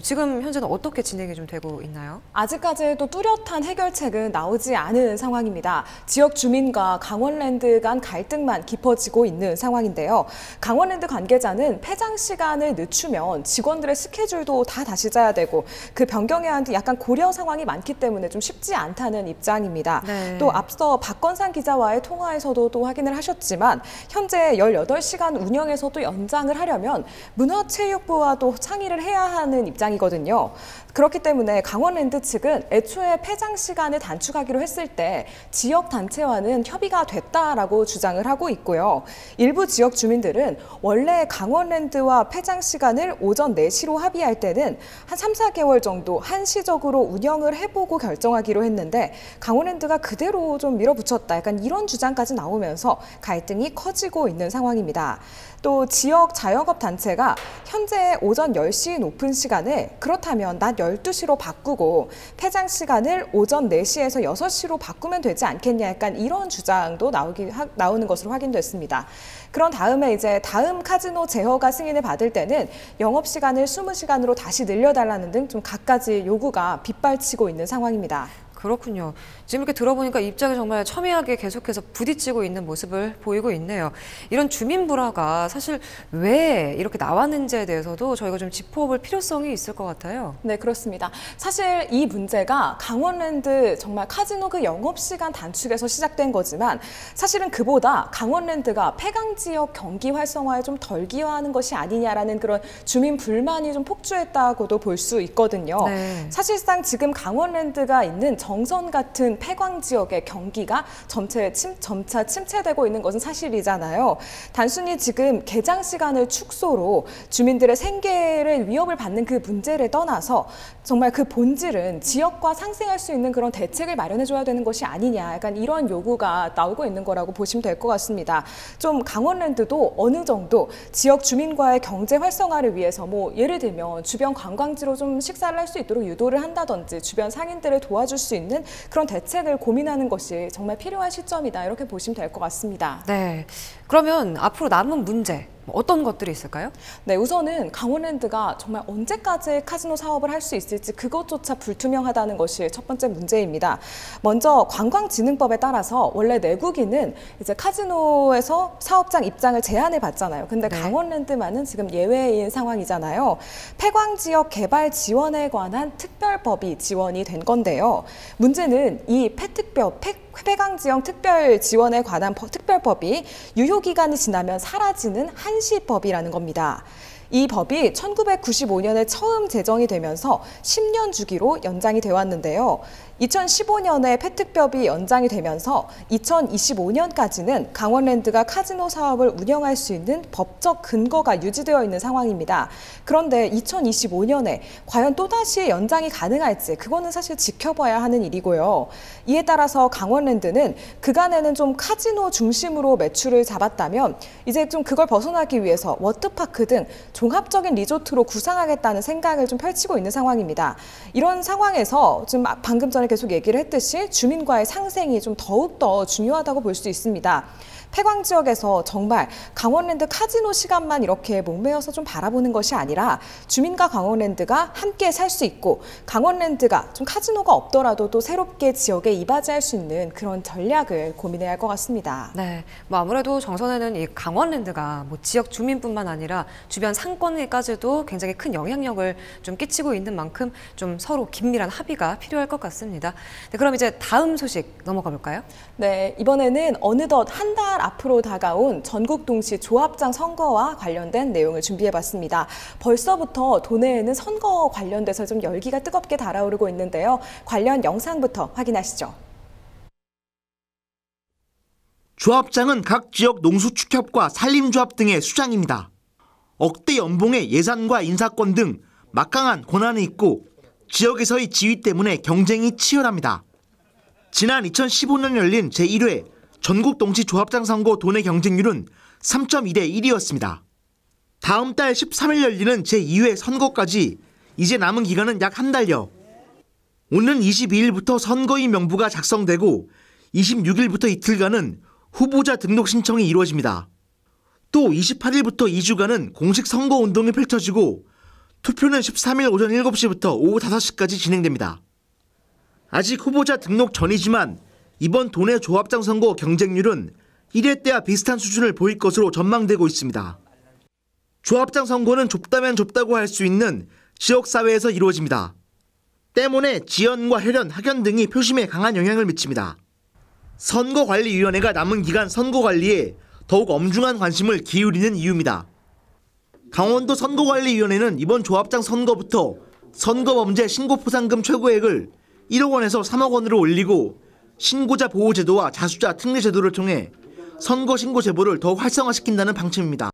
지금 현재는 어떻게 진행이 좀 되고 있나요? 아직까지도 뚜렷한 해결책은 나오지 않은 상황입니다. 지역 주민과 강원랜드 간 갈등만 깊어지고 있는 상황인데요. 강원랜드 관계자는 폐장 시간을 늦추면 직원들의 스케줄도 다 다시 짜야 되고 그 변경에 한도 약간 고려 상황이 많기 때문에 좀 쉽지 않다는 입장입니다. 네. 또 앞서 박건상 기자와의 통화에서도 또 확인을 하셨지만 현재 18시간 운영에서도 연장을 하려면 문화체육부와도 상의를 해야 하는 입장이거든요. 그렇기 때문에 강원랜드 측은 애초에 폐장 시간을 단축하기로 했을 때 지역 단체와는 협의가 됐다라고 주장을 하고 있고요. 일부 지역 주민들은 원래 강원랜드와 폐장 시간을 오전 4시로 합의할 때는 한 3, 4개월 정도 한시적으로 운영을 해보고 결정하기로 했는데 강원랜드가 그대로 좀 밀어붙였다. 약간 이런 주장까지 나오면서 갈등이 커지고 있는 상황입니다. 또 지역 자영업 단체가 현재 오전 10시인 오픈 시간을 그렇다면 낮 12시로 바꾸고 폐장 시간을 오전 4시에서 6시로 바꾸면 되지 않겠냐 약간 이런 주장도 나오는 것으로 확인됐습니다. 그런 다음에 이제 다음 카지노 제허가 승인을 받을 때는 영업시간을 20시간으로 다시 늘려달라는 등 좀 갖가지 요구가 빗발치고 있는 상황입니다. 그렇군요. 지금 이렇게 들어보니까 입장이 정말 첨예하게 계속해서 부딪히고 있는 모습을 보이고 있네요. 이런 주민 불화가 사실 왜 이렇게 나왔는지에 대해서도 저희가 좀 짚어볼 필요성이 있을 것 같아요. 네, 그렇습니다. 사실 이 문제가 강원랜드 정말 카지노 그 영업시간 단축에서 시작된 거지만 사실은 그보다 강원랜드가 폐강 지역 경기 활성화에 좀 덜 기여하는 것이 아니냐라는 그런 주민 불만이 좀 폭주했다고도 볼 수 있거든요. 네. 사실상 지금 강원랜드가 있는 정선 같은 폐광 지역의 경기가 점차 침체되고 있는 것은 사실이잖아요. 단순히 지금 개장 시간을 축소로 주민들의 생계를 위협을 받는 그 문제를 떠나서 정말 그 본질은 지역과 상생할 수 있는 그런 대책을 마련해줘야 되는 것이 아니냐, 약간 이런 요구가 나오고 있는 거라고 보시면 될 것 같습니다. 좀 강원랜드도 어느 정도 지역 주민과의 경제 활성화를 위해서 뭐 예를 들면 주변 관광지로 좀 식사를 할 수 있도록 유도를 한다든지 주변 상인들을 도와줄 수 있는 그런 대책을 고민하는 것이 정말 필요한 시점이다, 이렇게 보시면 될 것 같습니다. 네, 그러면 앞으로 남은 문제 어떤 것들이 있을까요? 네, 우선은 강원랜드가 정말 언제까지 카지노 사업을 할 수 있을지 그것조차 불투명하다는 것이 첫 번째 문제입니다. 먼저 관광진흥법에 따라서 원래 내국인은 이제 카지노에서 사업장 입장을 제한을 받잖아요. 근데 강원랜드만은 지금 예외인 상황이잖아요. 폐광지역 개발 지원에 관한 특별법이 지원이 된 건데요. 문제는 이 폐광지역 특별 지원에 관한 특별법이 유효기간이 지나면 사라지는 한시법이라는 겁니다. 이 법이 1995년에 처음 제정이 되면서 10년 주기로 연장이 되어 왔는데요. 2015년에 폐특법이 연장이 되면서 2025년까지는 강원랜드가 카지노 사업을 운영할 수 있는 법적 근거가 유지되어 있는 상황입니다. 그런데 2025년에 과연 또다시 연장이 가능할지 그거는 사실 지켜봐야 하는 일이고요. 이에 따라서 강원랜드는 그간에는 좀 카지노 중심으로 매출을 잡았다면 이제 좀 그걸 벗어나기 위해서 워터파크 등 종합적인 리조트로 구상하겠다는 생각을 좀 펼치고 있는 상황입니다. 이런 상황에서 좀 방금 전에 계속 얘기를 했듯이 주민과의 상생이 좀 더욱더 중요하다고 볼 수 있습니다. 폐광 지역에서 정말 강원랜드 카지노 시간만 이렇게 목매어서 좀 바라보는 것이 아니라 주민과 강원랜드가 함께 살 수 있고 강원랜드가 좀 카지노가 없더라도 또 새롭게 지역에 이바지할 수 있는 그런 전략을 고민해야 할 것 같습니다. 네, 뭐 아무래도 정선에는 이 강원랜드가 뭐 지역 주민뿐만 아니라 주변 상권에까지도 굉장히 큰 영향력을 좀 끼치고 있는 만큼 좀 서로 긴밀한 합의가 필요할 것 같습니다. 네, 그럼 이제 다음 소식 넘어가 볼까요? 네, 이번에는 어느덧 한 달 앞으로 다가온 전국 동시 조합장 선거와 관련된 내용을 준비해봤습니다. 벌써부터 도내에는 선거 관련돼서 좀 열기가 뜨겁게 달아오르고 있는데요. 관련 영상부터 확인하시죠. 조합장은 각 지역 농수축협과 산림조합 등의 수장입니다. 억대 연봉의 예산과 인사권 등 막강한 권한이 있고 지역에서의 지위 때문에 경쟁이 치열합니다. 지난 2015년 열린 제1회 전국 동시 조합장 선거 도내 경쟁률은 3.1대 1이었습니다. 다음 달 13일 열리는 제2회 선거까지 이제 남은 기간은 약 한 달여. 오는 22일부터 선거인 명부가 작성되고 26일부터 이틀간은 후보자 등록 신청이 이루어집니다. 또 28일부터 2주간은 공식 선거운동이 펼쳐지고 투표는 13일 오전 7시부터 오후 5시까지 진행됩니다. 아직 후보자 등록 전이지만 이번 도내 조합장 선거 경쟁률은 1회 때와 비슷한 수준을 보일 것으로 전망되고 있습니다. 조합장 선거는 좁다면 좁다고 할 수 있는 지역사회에서 이루어집니다. 때문에 지연과 혈연, 학연 등이 표심에 강한 영향을 미칩니다. 선거관리위원회가 남은 기간 선거관리에 더욱 엄중한 관심을 기울이는 이유입니다. 강원도 선거관리위원회는 이번 조합장 선거부터 선거범죄 신고포상금 최고액을 1억 원에서 3억 원으로 올리고 신고자 보호제도와 자수자 특례제도를 통해 선거 신고 제보를 더욱 활성화시킨다는 방침입니다.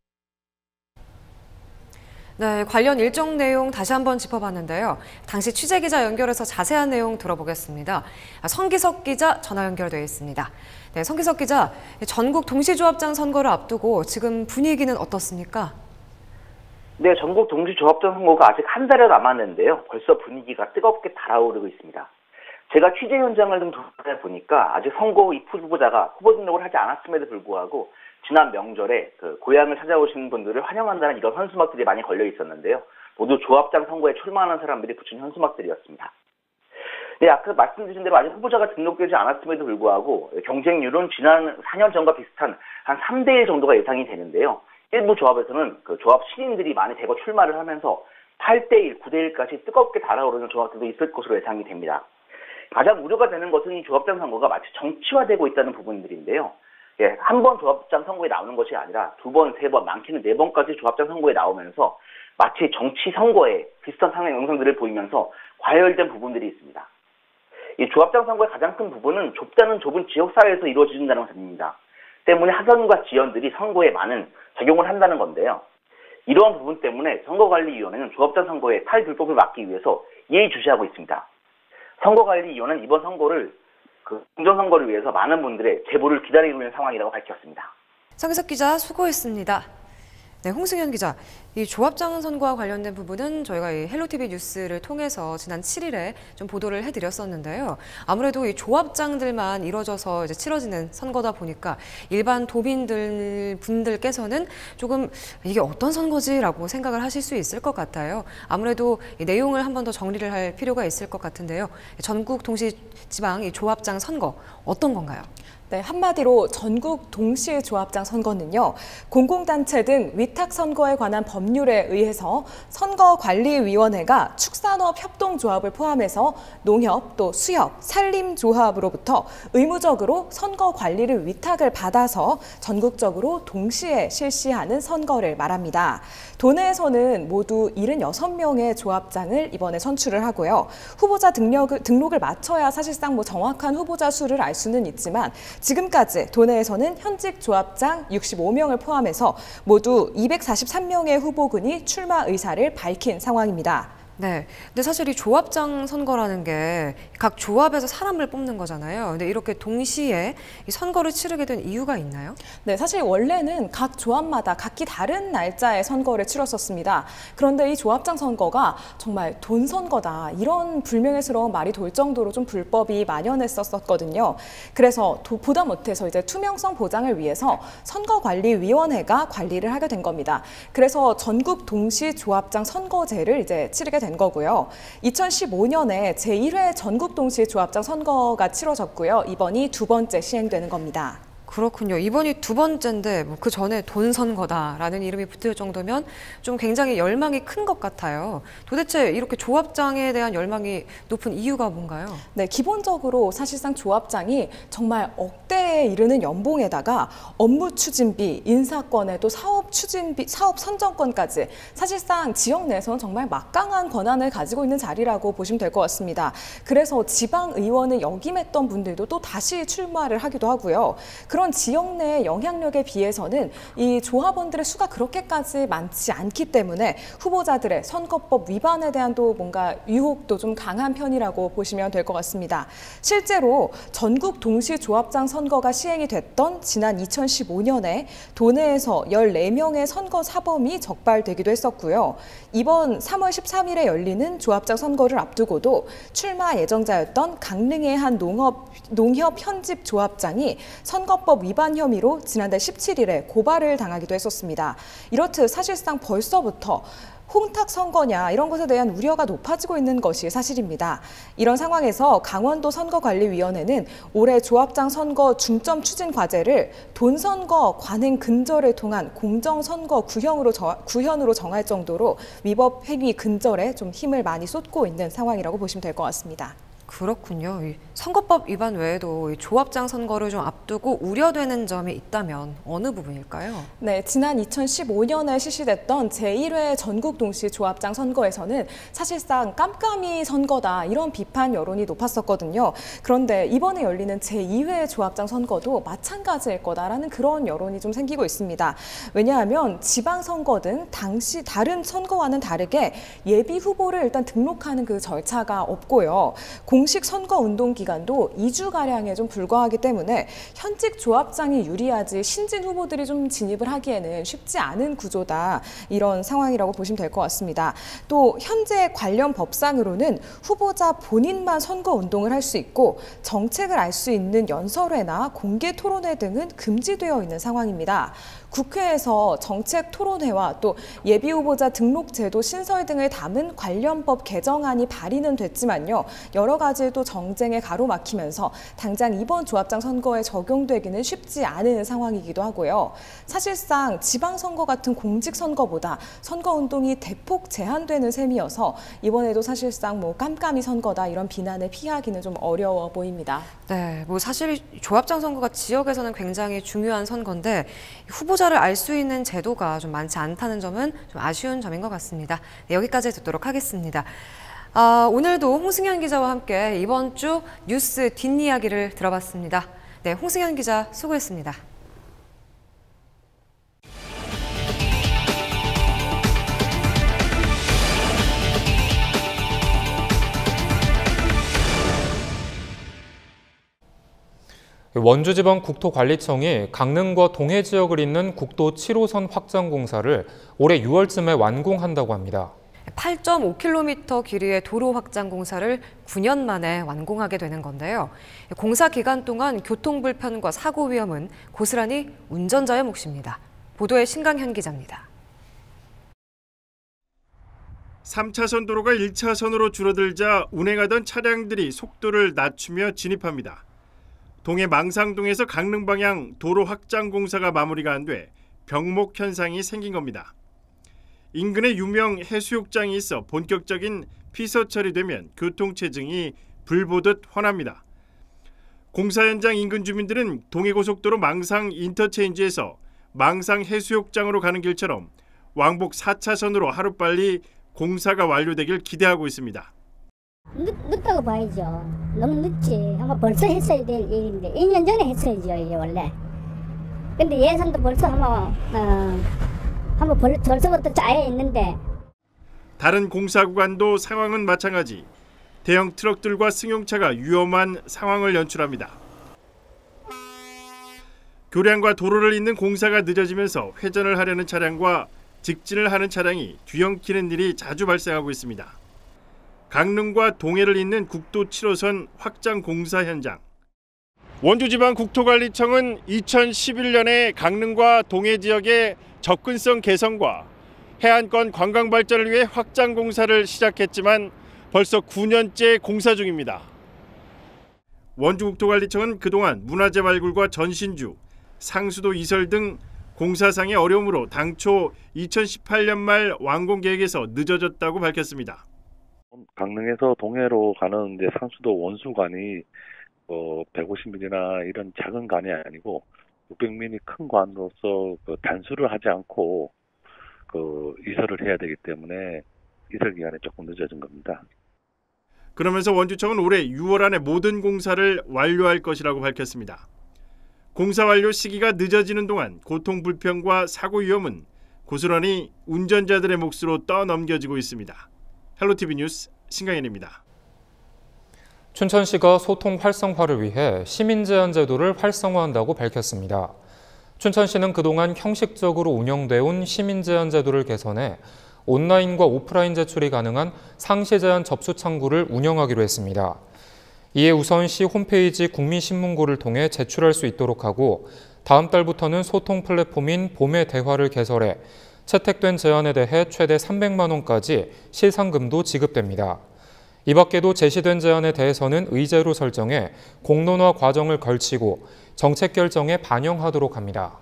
네, 관련 일정 내용 다시 한번 짚어봤는데요. 당시 취재기자 연결해서 자세한 내용 들어보겠습니다. 성기석 기자 전화 연결되어 있습니다. 네, 성기석 기자, 전국 동시조합장 선거를 앞두고 지금 분위기는 어떻습니까? 네, 전국 동시조합장 선거가 아직 한 달여 남았는데요. 벌써 분위기가 뜨겁게 달아오르고 있습니다. 제가 취재 현장을 좀 돌아다 보니까 아직 선거 입후 후보자가 후보 등록을 하지 않았음에도 불구하고 지난 명절에 고향을 찾아오시는 분들을 환영한다는 이런 현수막들이 많이 걸려 있었는데요. 모두 조합장 선거에 출마하는 사람들이 붙인 현수막들이었습니다. 네, 아까 말씀드린 대로 아직 후보자가 등록되지 않았음에도 불구하고 경쟁률은 지난 4년 전과 비슷한 한 3대1 정도가 예상이 되는데요. 일부 조합에서는 조합 신인들이 많이 대거 출마를 하면서 8대1, 9대1까지 뜨겁게 달아오르는 조합들도 있을 것으로 예상이 됩니다. 가장 우려가 되는 것은 이 조합장 선거가 마치 정치화되고 있다는 부분들인데요. 예, 한 번 조합장 선거에 나오는 것이 아니라 2번, 3번, 많게는 4번까지 조합장 선거에 나오면서 마치 정치 선거에 비슷한 상황 영상들을 보이면서 과열된 부분들이 있습니다. 이 조합장 선거의 가장 큰 부분은 좁다는 좁은 지역사회에서 이루어진다는 점입니다. 때문에 하선과 지연들이 선거에 많은 작용을 한다는 건데요. 이러한 부분 때문에 선거관리위원회는 조합장 선거의 탈불법을 막기 위해서 예의주시하고 있습니다. 선거관리위원회는 이번 선거를 공정선거를 위해서 많은 분들의 제보를 기다리고 있는 상황이라고 밝혔습니다. 성기석 기자 수고했습니다. 네, 홍승현 기자, 이 조합장 선거와 관련된 부분은 저희가 이 헬로티비 뉴스를 통해서 지난 7일에 좀 보도를 해드렸었는데요. 아무래도 이 조합장들만 이뤄져서 이제 치러지는 선거다 보니까 일반 분들께서는 조금 이게 어떤 선거지라고 생각을 하실 수 있을 것 같아요. 아무래도 이 내용을 한 번 더 정리를 할 필요가 있을 것 같은데요. 전국 동시지방 이 조합장 선거 어떤 건가요? 네, 한마디로 전국 동시 조합장 선거는요, 공공단체 등 위탁 선거에 관한 법률에 의해서 선거관리위원회가 축산업협동조합을 포함해서 농협, 또 수협, 산림조합으로부터 의무적으로 선거 관리를 위탁을 받아서 전국적으로 동시에 실시하는 선거를 말합니다. 도내에서는 모두 76명의 조합장을 이번에 선출을 하고요. 후보자 등록을 마쳐야 사실상 정확한 후보자 수를 알 수는 있지만 지금까지 도내에서는 현직 조합장 65명을 포함해서 모두 243명의 후보군이 출마 의사를 밝힌 상황입니다. 네, 근데 사실 이 조합장 선거라는 게 각 조합에서 사람을 뽑는 거잖아요. 근데 이렇게 동시에 이 선거를 치르게 된 이유가 있나요? 네, 사실 원래는 각 조합마다 각기 다른 날짜에 선거를 치렀었습니다. 그런데 이 조합장 선거가 정말 돈 선거다, 이런 불명예스러운 말이 돌 정도로 좀 불법이 만연했었거든요. 그래서 보다 못해서 이제 투명성 보장을 위해서 선거관리위원회가 관리를 하게 된 겁니다. 그래서 전국 동시 조합장 선거제를 이제 치르게 된 거고요. 2015년에 제1회 전국 동시 조합장 선거가 치러졌고요. 이번이 두 번째 시행되는 겁니다. 그렇군요. 이번이 두 번째인데 그 전에 돈 선거다라는 이름이 붙을 정도면 좀 굉장히 열망이 큰 것 같아요. 도대체 이렇게 조합장에 대한 열망이 높은 이유가 뭔가요? 네, 기본적으로 사실상 조합장이 정말 억대에 이르는 연봉에다가 업무 추진비, 인사권에 또 사업 추진비, 사업 선정권까지 사실상 지역 내에서는 정말 막강한 권한을 가지고 있는 자리라고 보시면 될 것 같습니다. 그래서 지방의원을 역임했던 분들도 또 다시 출마를 하기도 하고요. 그런 지역 내의 영향력에 비해서는 이 조합원들의 수가 그렇게까지 많지 않기 때문에 후보자들의 선거법 위반에 대한 또 뭔가 유혹도 좀 강한 편이라고 보시면 될 것 같습니다. 실제로 전국 동시 조합장 선거가 시행이 됐던 지난 2015년에 도내에서 14명의 선거 사범이 적발되기도 했었고요. 이번 3월 13일에 열리는 조합장 선거를 앞두고도 출마 예정자였던 강릉의 한 농협 현직 조합장이 선거법 위반 혐의로 지난달 17일에 고발을 당하기도 했었습니다. 이렇듯 사실상 벌써부터 홍탁 선거냐 이런 것에 대한 우려가 높아지고 있는 것이 사실입니다. 이런 상황에서 강원도 선거관리위원회는 올해 조합장 선거 중점 추진 과제를 돈 선거 관행 근절을 통한 공정선거 구현으로 정할 정도로 위법 행위 근절에 좀 힘을 많이 쏟고 있는 상황이라고 보시면 될 것 같습니다. 그렇군요. 이 선거법 위반 외에도 이 조합장 선거를 좀 앞두고 우려되는 점이 있다면 어느 부분일까요? 네, 지난 2015년에 실시됐던 제1회 전국 동시 조합장 선거에서는 사실상 깜깜이 선거다 이런 비판 여론이 높았었거든요. 그런데 이번에 열리는 제2회 조합장 선거도 마찬가지일 거다라는 그런 여론이 좀 생기고 있습니다. 왜냐하면 지방선거 등 당시 다른 선거와는 다르게 예비 후보를 일단 등록하는 그 절차가 없고요. 공식 선거 운동 기간도 2주가량에 좀 불과하기 때문에 현직 조합장이 유리하지 신진 후보들이 좀 진입을 하기에는 쉽지 않은 구조다. 이런 상황이라고 보시면 될 것 같습니다. 또 현재 관련 법상으로는 후보자 본인만 선거 운동을 할 수 있고 정책을 알 수 있는 연설회나 공개 토론회 등은 금지되어 있는 상황입니다. 국회에서 정책 토론회와 또 예비 후보자 등록 제도 신설 등을 담은 관련 법 개정안이 발의는 됐지만요. 여러 가지 또 정쟁에 가로막히면서 당장 이번 조합장 선거에 적용되기는 쉽지 않은 상황이기도 하고요. 사실상 지방선거 같은 공직선거보다 선거운동이 대폭 제한되는 셈이어서 이번에도 사실상 깜깜이 선거다 이런 비난을 피하기는 좀 어려워 보입니다. 네, 사실 조합장 선거가 지역에서는 굉장히 중요한 선거인데 후보자를 알 수 있는 제도가 좀 많지 않다는 점은 좀 아쉬운 점인 것 같습니다. 네, 여기까지 듣도록 하겠습니다. 오늘도 홍승현 기자와 함께 이번 주 뉴스 뒷이야기를 들어봤습니다. 네, 홍승현 기자 수고했습니다. 원주지방국토관리청이 강릉과 동해 지역을 잇는 국도 7호선 확장 공사를 올해 6월쯤에 완공한다고 합니다. 8.5km 길이의 도로 확장 공사를 9년 만에 완공하게 되는 건데요. 공사 기간 동안 교통 불편과 사고 위험은 고스란히 운전자의 몫입니다. 보도에 신강현 기자입니다. 3차선 도로가 1차선으로 줄어들자 운행하던 차량들이 속도를 낮추며 진입합니다. 동해 망상동에서 강릉 방향 도로 확장 공사가 마무리가 안 돼 병목 현상이 생긴 겁니다. 인근에 유명 해수욕장이 있어 본격적인 피서 처리되면 교통체증이 불보듯 훤합니다. 공사 현장 인근 주민들은 동해고속도로 망상 인터체인지에서 망상 해수욕장으로 가는 길처럼 왕복 4차선으로 하루빨리 공사가 완료되길 기대하고 있습니다. 늦다고 봐야죠. 너무 늦지. 아마 벌써 했어야 될 일인데 2년 전에 했어야죠, 이게 원래. 근데 예산도 벌써 벌써부터 짜여 있는데. 다른 공사 구간도 상황은 마찬가지. 대형 트럭들과 승용차가 위험한 상황을 연출합니다. 교량과 도로를 잇는 공사가 늦어지면서 회전을 하려는 차량과 직진을 하는 차량이 뒤엉키는 일이 자주 발생하고 있습니다. 강릉과 동해를 잇는 국도 7호선 확장 공사 현장. 원주지방국토관리청은 2011년에 강릉과 동해 지역의 접근성 개선과 해안권 관광 발전을 위해 확장 공사를 시작했지만 벌써 9년째 공사 중입니다. 원주국토관리청은 그동안 문화재 발굴과 전신주, 상수도 이설 등 공사상의 어려움으로 당초 2018년 말 완공 계획에서 늦어졌다고 밝혔습니다. 강릉에서 동해로 가는 이제 상수도 원수관이 150mm나 이런 작은 관이 아니고 600mm 큰 관으로서 단수를 하지 않고 이설을 해야 되기 때문에 이설 기간이 조금 늦어진 겁니다. 그러면서 원주청은 올해 6월 안에 모든 공사를 완료할 것이라고 밝혔습니다. 공사 완료 시기가 늦어지는 동안 고통 불편과 사고 위험은 고스란히 운전자들의 몫으로 떠넘겨지고 있습니다. 헬로티비 뉴스 신강현입니다. 춘천시가 소통 활성화를 위해 시민제안 제도를 활성화한다고 밝혔습니다. 춘천시는 그동안 형식적으로 운영돼 온 시민제안 제도를 개선해 온라인과 오프라인 제출이 가능한 상시제안 접수 창구를 운영하기로 했습니다. 이에 우선 시 홈페이지 국민신문고를 통해 제출할 수 있도록 하고 다음 달부터는 소통 플랫폼인 봄의 대화를 개설해 채택된 제안에 대해 최대 300만 원까지 실상금도 지급됩니다. 이 밖에도 제시된 제안에 대해서는 의제로 설정해 공론화 과정을 걸치고 정책 결정에 반영하도록 합니다.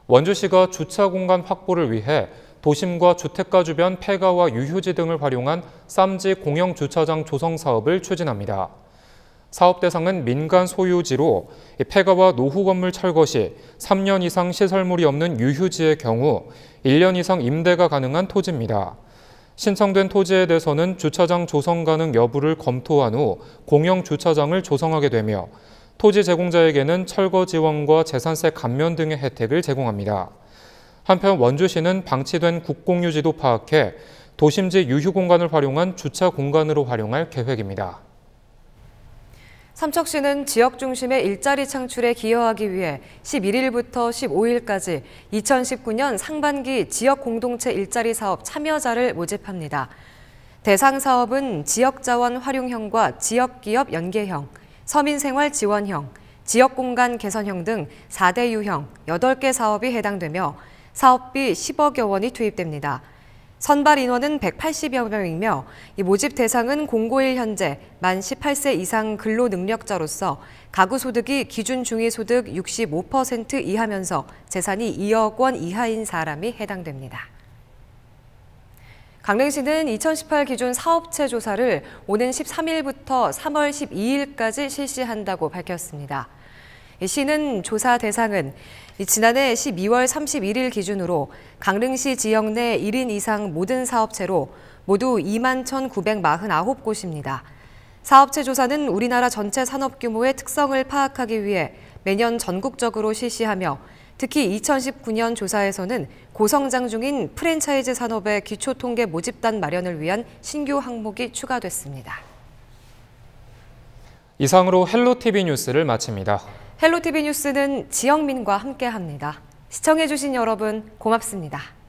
원주시가 주차 공간 확보를 위해 도심과 주택가 주변 폐가와 유휴지 등을 활용한 쌈지 공영 주차장 조성 사업을 추진합니다. 사업 대상은 민간 소유지로 폐가와 노후 건물 철거 시 3년 이상 시설물이 없는 유휴지의 경우 1년 이상 임대가 가능한 토지입니다. 신청된 토지에 대해서는 주차장 조성 가능 여부를 검토한 후 공영 주차장을 조성하게 되며 토지 제공자에게는 철거 지원과 재산세 감면 등의 혜택을 제공합니다. 한편 원주시는 방치된 국공유지도 파악해 도심지 유휴 공간을 활용한 주차 공간으로 활용할 계획입니다. 삼척시는 지역 중심의 일자리 창출에 기여하기 위해 11일부터 15일까지 2019년 상반기 지역 공동체 일자리 사업 참여자를 모집합니다. 대상 사업은 지역자원 활용형과 지역기업 연계형, 서민생활 지원형, 지역공간 개선형 등 4대 유형 8개 사업이 해당되며 사업비 10억여 원이 투입됩니다. 선발 인원은 180여 명이며 이 모집 대상은 공고일 현재 만 18세 이상 근로능력자로서 가구 소득이 기준 중위소득 65% 이하면서 재산이 2억 원 이하인 사람이 해당됩니다. 강릉시는 2018 기준 사업체 조사를 오는 13일부터 3월 12일까지 실시한다고 밝혔습니다. 시는 조사 대상은 지난해 12월 31일 기준으로 강릉시 지역 내 1인 이상 모든 사업체로 모두 21,949곳입니다. 사업체 조사는 우리나라 전체 산업 규모의 특성을 파악하기 위해 매년 전국적으로 실시하며 특히 2019년 조사에서는 고성장 중인 프랜차이즈 산업의 기초통계 모집단 마련을 위한 신규 항목이 추가됐습니다. 이상으로 헬로티비 뉴스를 마칩니다. 헬로티비 뉴스는 지영민과 함께합니다. 시청해주신 여러분 고맙습니다.